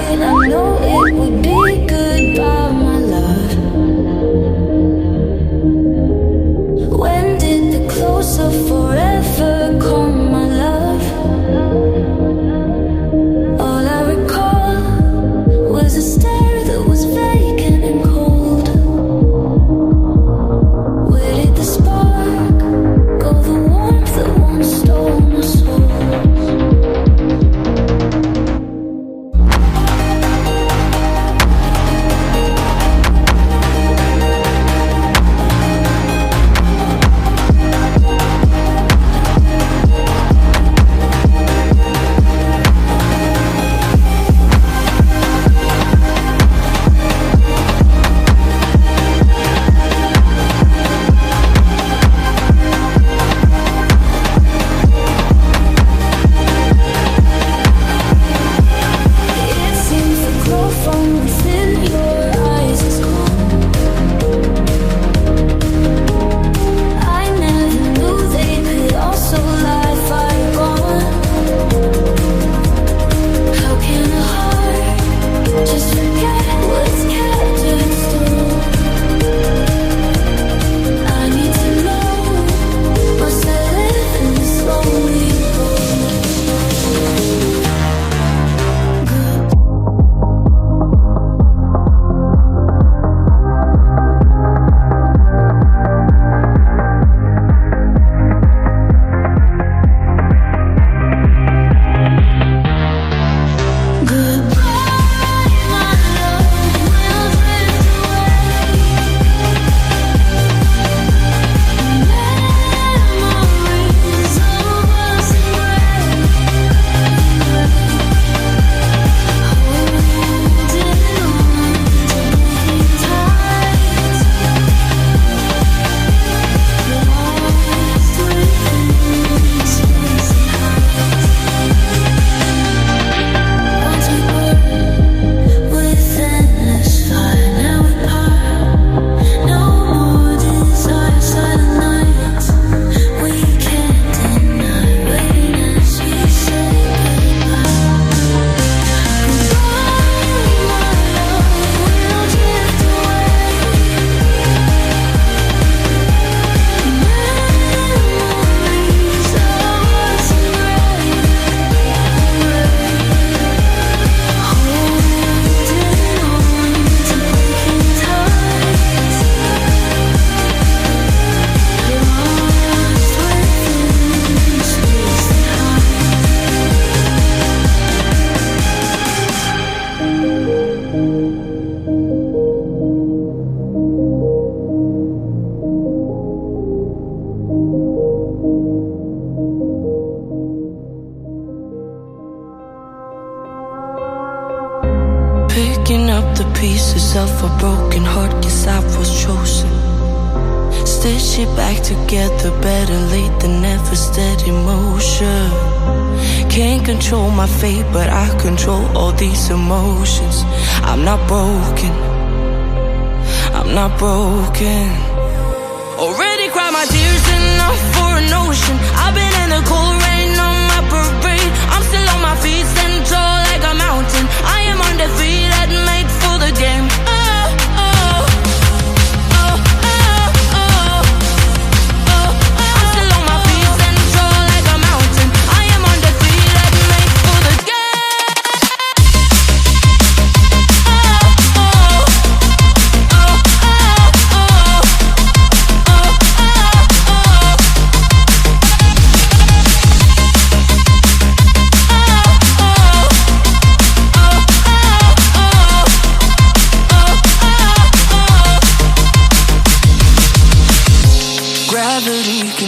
it, I know it would be goodbye, my love. When did the close of forever come, my love? All I recall was a stare that was vacant and cold. Where did the spark go, the warmth that once stole my soul? Picking up the pieces of a broken heart, guess I was chosen. Stitch it back together, better late than never, steady motion. Can't control my fate, but I control all these emotions. I'm not broken, I'm not broken. Already cried my tears enough for an ocean. I've been in the cold rain on my parade. I'm still on my feet, stand tall like a mountain. I am undefeated, made for the game.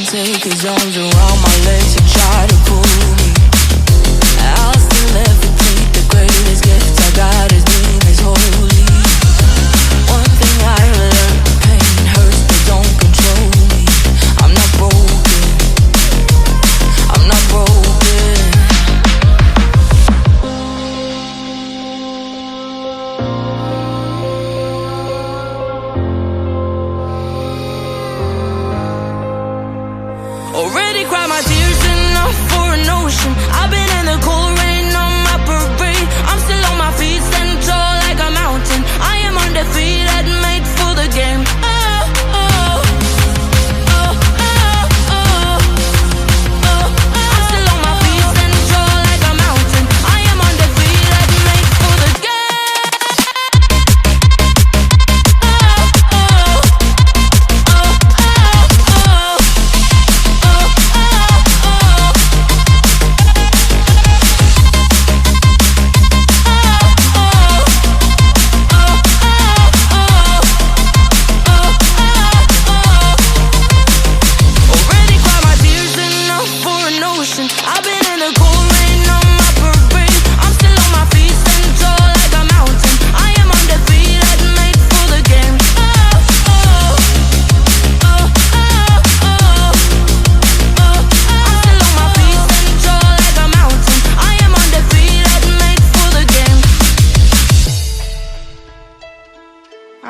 Take his arms around my legs and try to pull me. I'll still levitate. The greatest gift I got, his name is holy. One thing I learned, pain hurts but don't control me. I'm not broken, I'm not broken. Already cried my tears enough for an ocean. I've been in the cold rain on my parade. I'm still on my feet.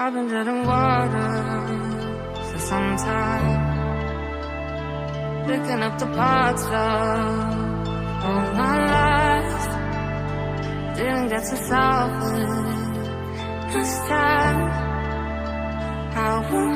I've been dead in water for some time, picking up the parts of all my life. Didn't get to solve it this time. How will